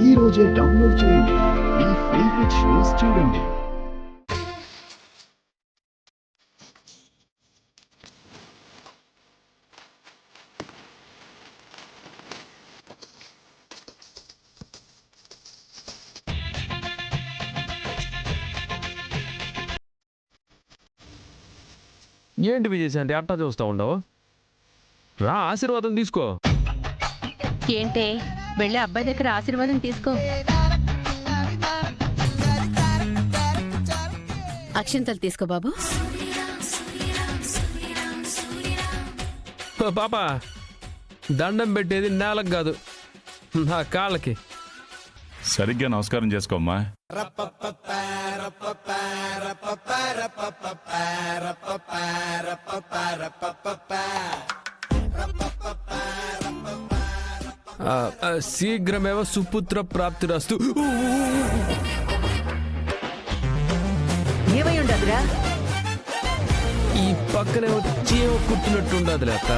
ఈ రోజే డౌన్లోడ్ చేయండి. మీ ఫేవరెట్ షోస్ చూడండి. ఏంటి విజయశాంతి అట్టా చూస్తూ ఉండవు? రా ఆశీర్వాదం తీసుకో. ఏంటే వెళ్ళి అబ్బాయి దగ్గర ఆశీర్వాదం తీసుకో. అక్షింతలు తీసుకో బాబు. పాప దండం పెట్టేది నేలకు కాదు, నా కాళ్ళకి. సరిగ్గా నమస్కారం చేసుకోమ్మా. శీఘ్రమేవ సుపుత్ర ప్రాప్తిరస్తు. ఏమై ఉండదురా? ఈ పక్కనే చీమ కుట్టినట్టు ఉండదులే అత్త.